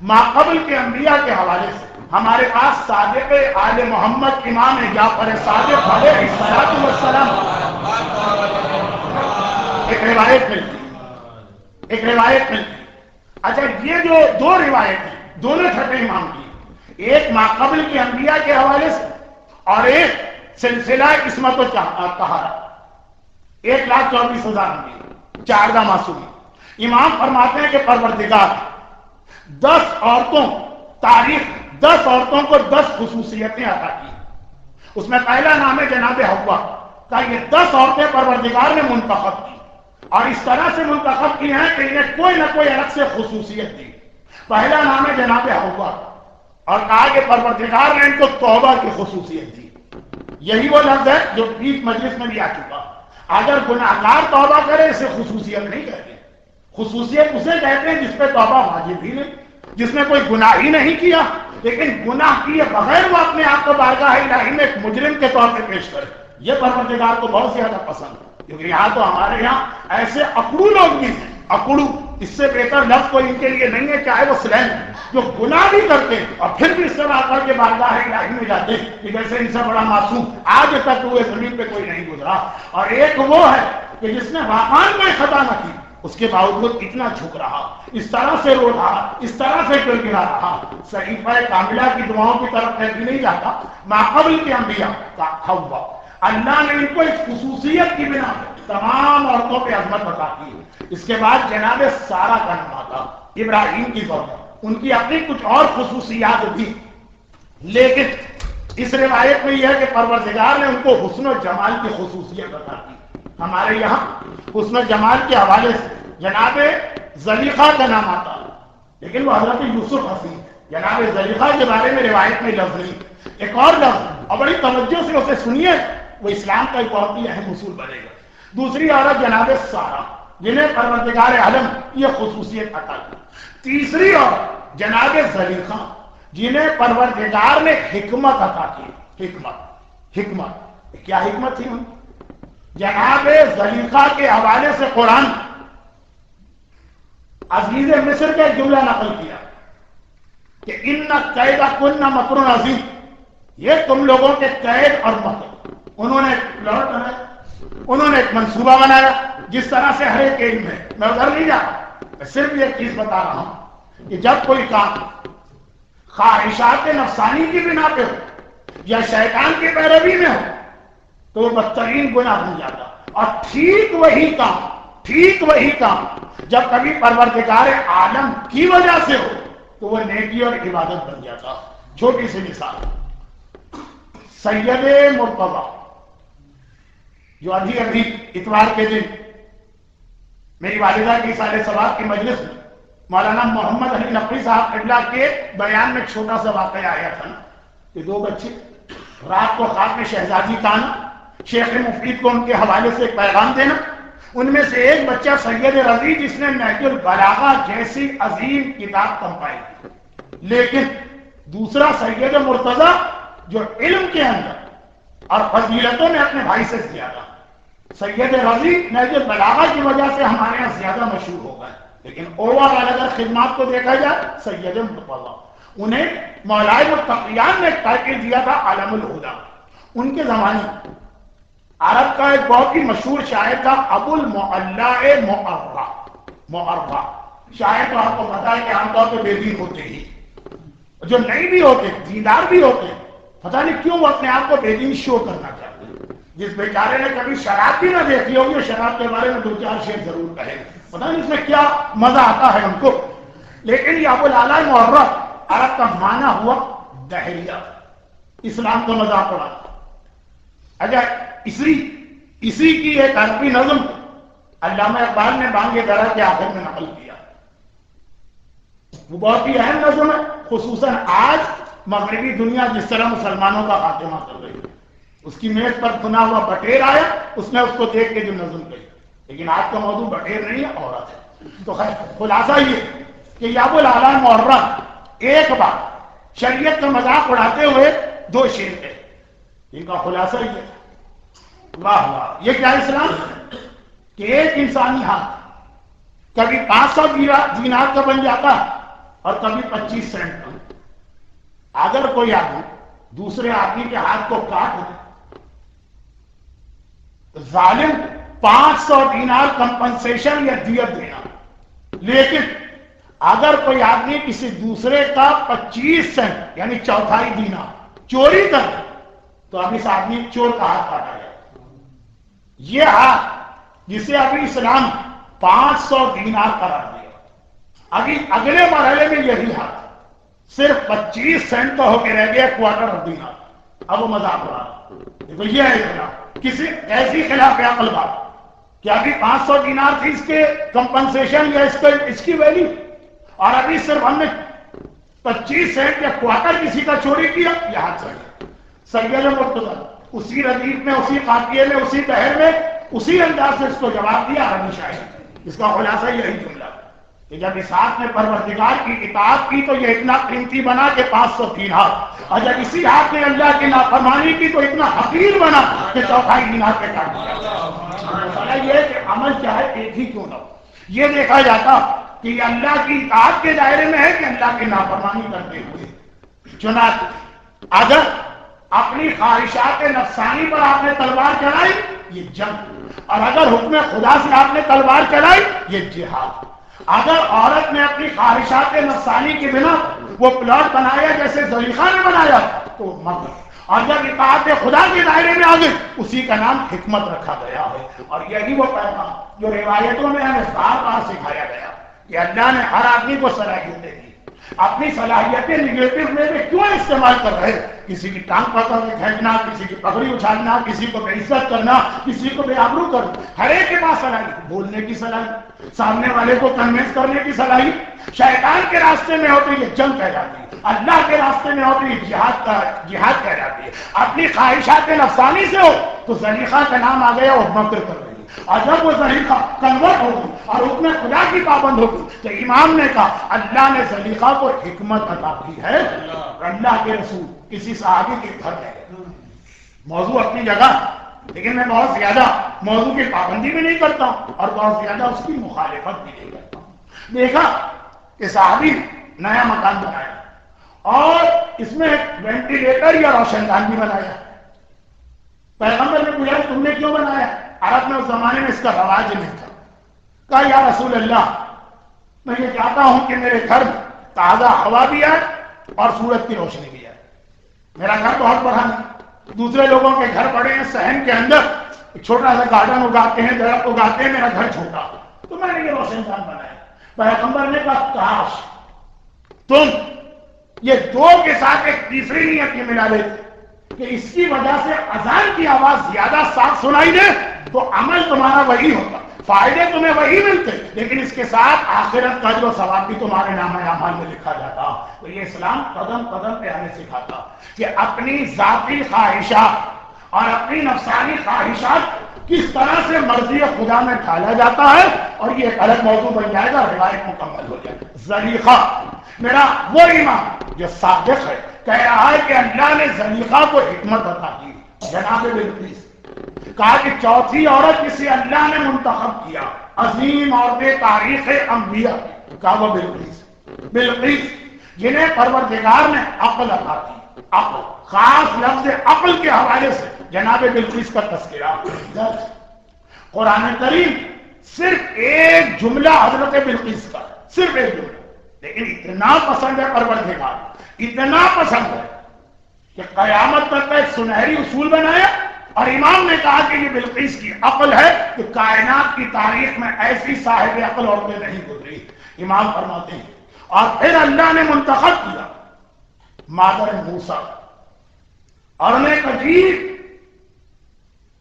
ماقبل کے انبیاء کے حوالے سے ہمارے پاس صادق آل محمد امام جعفر صادق علیہ السلام ایک روایت ملتی. اچھا یہ جو دو روایت ہیں دونوں چھٹے امام کی، ایک ماقبل کے انبیاء کے حوالے سے اور ایک سلسلہ عصمت و طہارت، 1,24,000 انبیاء 14 معصومین. امام فرماتے ہیں کہ پروردگار 10 عورتوں کو 10 خصوصیتیں عطا کی. اس میں پہلا نام ہے جناب حوا کا. یہ 10 عورتیں پروردگار نے منتخب کی اور اس طرح سے منتخب کی ہیں کہ انہیں کوئی نہ کوئی الگ سے خصوصیت دی. پہلا نام ہے جناب حوا اور کہا کہ پروردگار نے ان کو توبہ کی خصوصیت دی. یہی وہ لفظ ہے جو بیچ مجلس میں بھی آ چکا. اگر گناہگار توبہ کرے اسے خصوصیت نہیں کہتے. خصوصیت اسے کہتے ہیں جس پہ توبہ واجب ہی نہیں، جس نے کوئی گناہ ہی نہیں کیا لیکن گناہ کیے بغیر وہ اپنے آپ کو بارگاہ الہی میں ایک مجرم کے طور پہ پیش کرے. یہ پروردگار کو بہت زیادہ پسند ہے، کیونکہ یہاں تو ہمارے یہاں ایسے اکڑو لوگ بھی ہیں. اکڑو اس سے بہتر لفظ کوئی ان کے لیے نہیں ہے، چاہے وہ سلینگ ہے، جو گناہ بھی کرتے اور پھر بھی اس طرح کر کے بارگاہ الہی میں جاتے کہ جیسے ان سے بڑا معصوم آج تک ہوئے زمین پہ کوئی نہیں گزرا. اور ایک وہ ہے کہ جس نے واقعاً میں خطا نہ کی اس کے باوجود اتنا جھک رہا، اس طرح سے رو رہا، اس طرح سے گر گرا رہا. صحیفہ کاملہ کی دعاؤں کی طرف بھی نہیں جاتا. ماقبل کے انبیاء کا حوا اللہ نے ان کو ایک خصوصیت کی بنا تمام عورتوں پہ عظمت عطا کی. اس کے بعد جناب سارہ کا نام آتا، ابراہیم کی زوجہ. ان کی اپنی کچھ اور خصوصیات بھی، لیکن اس روایت میں یہ ہے کہ پروردگار نے ان کو حسن و جمال کی خصوصیت عطا کی. ہمارے یہاں حسن و جمال کے حوالے سے جناب زلیخا کا نام آتا، لیکن وہ حضرت یوسف حسین. جناب زلیخا کے بارے میں روایت میں لفظ نہیں. ایک اور لفظ اور بڑی توجہ سے اسے سنیے، وہ اسلام کا ایک بہت ہی اہم اصول بنے گا. دوسری عورت جناب سارہ جنہیں پروردگار عالم یہ خصوصیت عطا کی. تیسری عورت جناب زلیخا جنہیں پروردگار نے حکمت عطا کی. حکمت کیا حکمت تھی؟ جناب زلیخا کے حوالے سے قرآن عزیز مصر کا جملہ نقل کیا کہ ان کیدکن مکر عظیم، یہ تم لوگوں کے قید اور مکر. انہوں نے پلاٹ بنایا، انہوں نے ایک منصوبہ بنایا جس طرح سے ہر ایک علم ہے. میں ادھر نہیں جا رہا، میں صرف یہ چیز بتا رہا ہوں کہ جب کوئی کام خواہشات نفسانی کی بنا پہ ہو یا شیطان کی پیروی میں ہو تو وہ بدترین گناہ بن جاتا. اور ٹھیک وہی کام جب کبھی پروردگار عالم کی وجہ سے ہو تو وہ نیکی اور عبادت بن جاتا. چھوٹی سی مثال، سید مرتضی جو ابھی اتوار کے دن میری والدہ کی سال ثواب کی مجلس میں مولانا محمد علی نقوی صاحب قبلہ کے بیان میں چھوٹا سا واقعہ آیا تھا نا کہ 2 بچے رات کو خواب میں شہزادی کا آنا، شیخ مفید کو ان کے حوالے سے ایک پیغام دینا. ان میں سے ایک بچہ سید رضی جس نے نہج البلاغہ جیسی عظیم کتاب کمپائل کی، لیکن دوسرا سید مرتضی جو علم کے اندر اور فضیلتوں میں اپنے بھائی سے زیادہ. سید رضی نہج البلاغہ کی وجہ سے ہمارے یہاں زیادہ مشہور ہو گئے، لیکن اوور آل اگر خدمات کو دیکھا جائے سید مرتضی. انہیں مولائے متقیان نے ٹائٹل دیا تھا عالم الہدا. ان کے زمانے میں عرب کا ایک بہت ہی مشہور شاعر تھا ابو المعلا مؤرخ. شاعر تو آپ کو پتا ہے کہ عام طور پہ بے دین ہوتے ہی، جو نہیں بھی ہوتے دیندار بھی ہوتے، پتہ نہیں کیوں وہ اپنے آپ کو بے دین شو کرنا چاہتے ہیں. جس بیچارے نے کبھی شراب بھی نہ دیکھی ہوگی شراب کے بارے میں 2-4 شعر ضرور کہے، پتہ نہیں اس میں کیا مزہ آتا ہے ہم کو. لیکن یہ ابو العلا مؤرخ عرب کا معنی ہوا دہریہ، اسلام کا مذاق اڑانا. اگر اسی کی ایک عربی نظم علامہ اقبال نے بانگ درا کے آخر میں نقل کیا. وہ بہت ہی اہم نظم ہے، خصوصاً آج مغربی دنیا جس طرح مسلمانوں کا خاتمہ کر رہی ہے. اس کی میز پر بنا ہوا بٹیر آیا، اس نے اس کو دیکھ کے جو نظم کہی. لیکن آج کا موضوع بٹیر نہیں ہے، عورت ہے. تو خیر خلاصہ یہ کہ یا ابو العلا مؤرخ ایک بار شریعت کا مذاق اڑاتے ہوئے 2 شعر کہے. ان کا خلاصہ یہ ہے، واہ واہ یہ کیا اسلام کہ ایک انسانی ہاتھ کبھی 500 دینار کا بن جاتا ہے، اور کبھی 25 سینٹ کا۔ اگر کوئی آدمی دوسرے آدمی کے ہاتھ کو کاٹ دے، ظالم 500 دینار کمپنسیشن یا دیت دینا، لیکن اگر کوئی آدمی کسی دوسرے کا 25 سینٹ یعنی چوتھائی دینار چوری کر دے تو اب اس آدمی چور کا ہاتھ کاٹا جائے۔ یہ ہاتھ جسے ابھی اسلام 500 دینار قرار دیا، ابھی اگلے مرحلے میں یہی ہاتھ صرف 25 سینٹ کا ہو کے رہ گیا، کوارٹر آف دینار۔ اب وہ مذاق ہو رہا تو یہ ہے خلاف کسی ایسی خلاف عقل بات کہ ابھی 500 دینار تھی اس کے کمپنسیشن یا اس کی ویلیو، اور ابھی صرف ہم نے 25 سینٹ یا کوارٹر کسی کا چوری کیا، یہ ہاتھ چڑھ گیا۔ سید مرتضی اسی ردیف میں، اسی قافیے میں، اسی بحر میں اسی انداز سے اس کو جواب دیا عربی شاعر۔ اس کا خلاصہ یہی جملہ کہ جب اس ہاتھ نے پروردگار کی اطاعت کی تو یہ اتنا قیمتی بنا کہ 500 دینار، اور جب اسی ہاتھ نے اللہ کی نافرمانی کی تو اتنا حقیر بنا کہ چوتھائی دینار پہ کاٹ دیا۔ مسئلہ یہ ہے کہ عمل چاہے ایک ہی کیوں نہ ہو، یہ دیکھا جاتا کہ یہ اللہ کی اطاعت کے دائرے میں ہے کہ اللہ کی نافرمانی کرتے ہوئے۔ چنانچہ اگر اپنی خواہشات نفسانی پر آپ نے تلوار چلائی یہ جنگ، اور اگر حکم خدا سے آپ نے تلوار چلائی یہ جہاد۔ اگر عورت نے اپنی خواہشات نفسانی کی بنا وہ پلاٹ بنایا جیسے زلیخا نے بنایا تو مرد، اور جب اطاعت خدا کے دائرے میں آ گئی اسی کا نام حکمت رکھا گیا ہے۔ اور یہی وہ پیغام جو روایتوں میں ہمیں بار بار سکھایا گیا کہ اللہ نے ہر آدمی کو صلاحیتیں دی، اپنی صلاحیتیں نگیٹو وے میں کیوں استعمال کر رہے؟ کسی کی ٹانگ پکڑ کے کھینچنا، کسی کی پگڑی اچھالنا، کسی کو بے عزت کرنا، کسی کو بے آبرو کرنا، ہر ایک کے پاس صلاحیت، بولنے کی صلاحیت، سامنے والے کو کنوینس کرنے کی صلاحیت۔ شیطان کے راستے میں ہوتی یہ جنگ کہلاتی ہے، اللہ کے راستے میں ہوتی یہ جہاد کہلاتی ہے۔ اپنی خواہشات نفسانی سے ہو تو زلیخا کا نام آ گیا اور مکر کر رہی ہے، اور جب وہ زلیخا کنورٹ ہوگی اور حکم خدا کی پابند ہوگی تو امام نے کہا اللہ نے زلیخا کو حکمت عطا کی ہے۔ اللہ کے رسول کسی صحابی کے گھر گئے، موضوع اپنی جگہ، لیکن میں بہت زیادہ موضوع کی پابندی بھی نہیں کرتا ہوں اور بہت زیادہ اس کی مخالفت بھی نہیں کرتا ہوں۔ دیکھا کہ صحابی نیا مکان بنایا اور اس میں وینٹیلیٹر یا روشن دان بھی بنایا۔ پیغمبر نے پوچھا تم نے کیوں بنایا؟ عرب میں اس زمانے میں اس کا رواج نہیں تھا۔ کہا یا رسول اللہ میں یہ چاہتا ہوں کہ میرے گھر میں تازہ ہوا بھی آئے اور سورج کی روشنی بھی آئے۔ میرا گھر بہت بڑا ہے، دوسرے لوگوں کے گھر بڑے ہیں، صحن کے اندر چھوٹا سا گارڈن اگاتے ہیں، درخت اگاتے ہیں، میرا گھر چھوٹا، تو میں نے یہ روشن دان بنایا۔ پیغمبر نے کہا کاش تم یہ دو کے ساتھ ایک تیسری نیت یہ ملا لیتے کہ اس کی وجہ سے اذان کی آواز زیادہ صاف سنائی دے تو عمل تمہارا وہی ہوگا، فائدے تمہیں وہی ملتے، لیکن اس کے ساتھ آخرت کا جو ثواب بھی تمہارے نامہ اعمال میں لکھا جاتا۔ تو یہ اسلام قدم قدم پہ ہمیں سکھاتا کہ اپنی ذاتی خواہشات اور اپنی نفسانی خواہشات کس طرح سے مرضی خدا میں ڈھالا جاتا ہے، اور یہ ایک الگ موضوع بن جائے گا، روایت مکمل ہو جائے گا۔ زلیخا میرا وہ امام جو صادق ہے کہہ رہا ہے کہ اللہ نے زلیخا کو حکمت عطا کی۔ جناب بلقیس کہا کہ چوتھی عورت جسے اللہ نے منتخب کیا عظیم عورت تاریخ انبیاء، کہا وہ بلقیس جنہیں پروردگار نے عقل عطا کی۔ عقل خاص لفظ عقل کے حوالے سے جناب بلقیس کا تذکرہ قرآن کریم صرف ایک جملہ حضرت بلقیس کا، صرف ایک جملہ، لیکن اتنا پسند ہے پروردگار، اتنا پسند ہے کہ قیامت تک کا ایک سنہری اصول بنایا، اور امام نے کہا کہ یہ بلقیس کی عقل ہے کہ کائنات کی تاریخ میں ایسی صاحب عقل عورتیں نہیں گزری۔ امام فرماتے ہیں اور پھر اللہ نے منتخب کیا مادر موسیٰ، اور انہیں ایک عجیب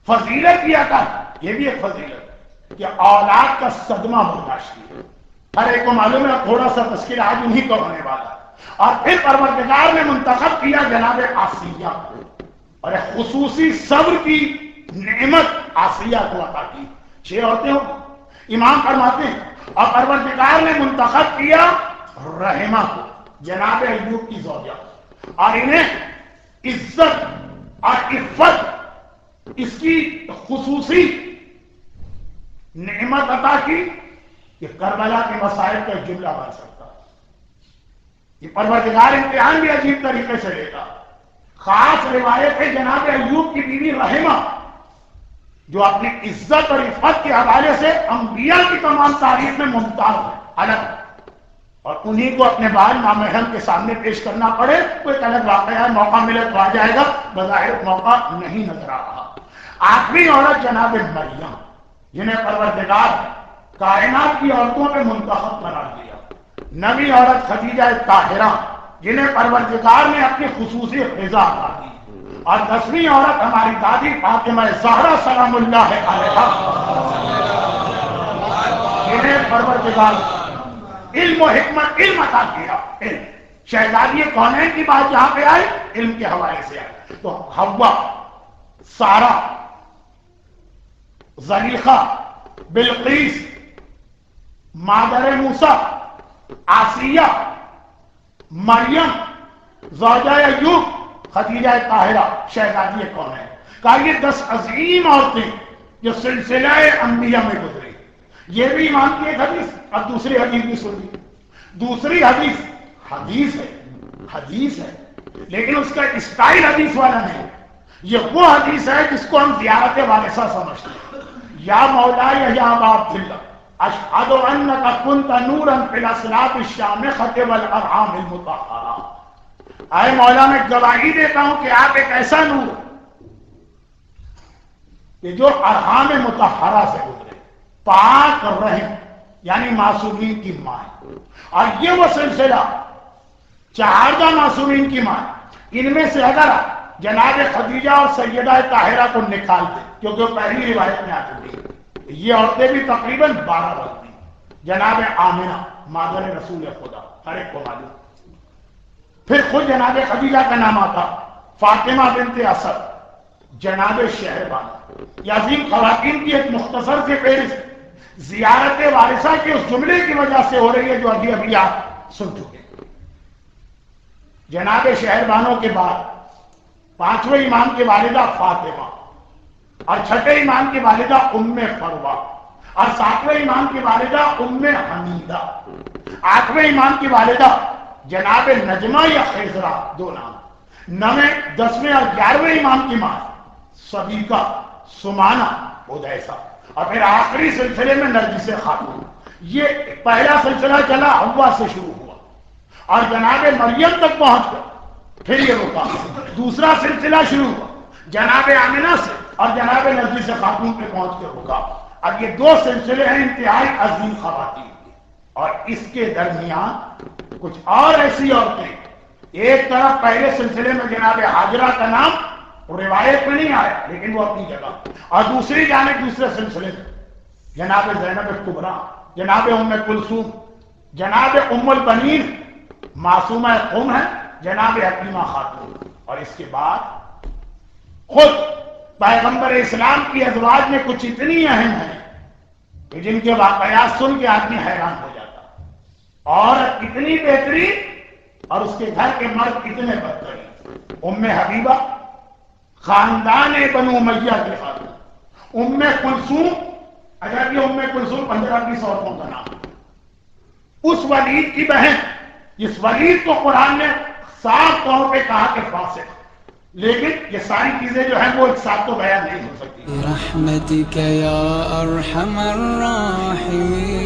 فضیلت کیا تھا، یہ بھی ایک فضیلت کہ اولاد کا صدمہ برداشت کیا۔ ہر ایک کو معلوم ہے تھوڑا سا تذکرہ آج انہیں کو ہونے والا، اور پھر پروردگار نے منتخب کیا جناب آسیہ، اور ایک خصوصی صبر کی نعمت آسیہ کو عطا کی۔ 6 عورتیں ہوں، امام فرماتے ہیں اور پروردگار نے منتخب کیا رحمہ کو، جناب ایوب کی زوجہ، اور انہیں عزت اور عفت اس کی خصوصی نعمت عطا کی کہ کربلا کے مسائل کا جملہ بن سکتا ہے۔ یہ پروردگار امتحان بھی عجیب طریقے سے لیتا. خاص روایت ہے جناب ایوب کی بیوی رحمہ جو اپنی عزت اور عفت کے حوالے سے انبیاء کی تمام تعریف میں ممتاز ہے، الگ، اور انہی کو اپنے بال نامحرم کے سامنے پیش کرنا پڑے تو ایک الگ واقعہ ہے. موقع ملے تو آ جائے گا، بظاہر موقع نہیں نظر آ رہا. آخری عورت جناب مریم جنہیں پروردگار کائنات کی عورتوں پہ منتخب قرار دیا. نویں عورت خدیجہ طاہرہ جنہیں پروردگار نے اپنی خصوصی فضا عطا دی. اور 10ویں عورت ہماری دادی فاطمہ زہرا سلام اللہ علیہا جنہیں پروردگار علم و حکمت علم عطا کیا. علم شہزادی کونین کی بات جہاں پہ آئی علم کے حوالے سے آئی تو حوا، سارہ، زلیخا، بلقیس، مادر موسیٰ، آسیہ، مریم، زوجہ ایوب، خدیجہ طاہرہ، شہزادی کونین. کہا یہ 10 عظیم عورتیں جو سلسلہ انبیاء میں گزری. یہ بھی ایمان کی ایک حدیث اور دوسری حدیث بھی سن لی. دوسری حدیث حدیث ہے لیکن اس کا اسٹائل حدیث والا نہیں. یہ وہ حدیث ہے جس کو ہم زیارت وارثہ سمجھتے ہیں. یا مولا یا ابا عبداللہ اشہد انک کنت نورا فی الاصلاب الشامخۃ والارحام المطہرہ. اے مولا میں گواہی دیتا ہوں کہ آپ ایک ایسا نور کہ جو ارحام مطہرہ سے گزرے، پاک رحم یعنی معصومین کی ماں. اور یہ وہ سلسلہ 4 معصومین کی ماں، ان میں سے اگر جناب خدیجہ اور سیدہ طاہرہ کو نکال دے کیونکہ وہ پہلی روایت میں آ چکی ہے، یہ عورتیں بھی تقریباً 12 بنتی. جناب آمنہ مادر رسول خدا ہر ایک کو معلوم. پھر خود جناب خدیجہ کا نام آتا، فاطمہ بنت اسد، جناب شہربانو. یہ عظیم خواتین کی ایک مختصر سے فہرست زیارت وارثہ کے اس جملے کی وجہ سے ہو رہی ہے جو ابھی آپ سن چکے. جناب شہربانو کے بعد 5ویں امام کی والدہ فاطمہ، اور 6ٹھے امام کی والدہ ام فروہ، اور 7ویں امام کی والدہ ام حمیدہ، 8ویں امام کی والدہ جناب نجمہ یا خیزرہ، 2 نام. 9ویں 10ویں اور 11ویں امام کی ماں صدیقہ، سمانہ، ادیسہ، اور پھر آخری سلسلے میں نرگس خاتون. یہ پہلا سلسلہ چلا حوا سے شروع ہوا اور جناب مریم تک پہنچ گیا، پھر یہ رکا. دوسرا سلسلہ شروع ہوا جناب آمنہ سے اور جناب نرگس خاتون پہ پہنچ کے رکا. اب یہ 2 سلسلے ہیں انتہائی عظیم خواتین کی. اور اس کے درمیان کچھ اور ایسی عورتیں، ایک طرف پہلے سلسلے میں جناب حاجرہ کا نام روایت میں نہیں آیا لیکن وہ اپنی جگہ، اور دوسری جانب دوسرے سلسلے میں جناب زینب کبریٰ، جناب ام کلثوم، جناب ام البنین معصومہ قوم ہے، جناب حکیمہ خاتون. اور اس کے بعد خود پیغمبر اسلام کی ازواج میں کچھ اتنی اہم ہیں کہ جن کے واقعات سن کے آدمی حیران ہو جاتا. عورت کتنی بہترین اور اس کے گھر کے مرد کتنے بدترین. ام حبیبہ خاندان بنو امیہ کے خاتون. ام کلثوم، اگر یہ ام کلثوم 15-20 عورتوں کا نام. اس ولید کی بہن جس ولید کو قرآن نے صاف طور پہ کہا کہ فاسق، لیکن یہ ساری چیزیں جو ہیں وہ ایک ساتھ تو بیان نہیں ہو سکتی. برحمتک یا ارحم الراحمین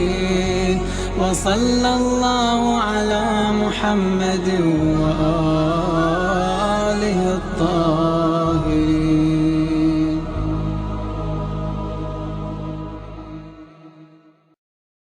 وصلی اللہ علی محمد وآلہ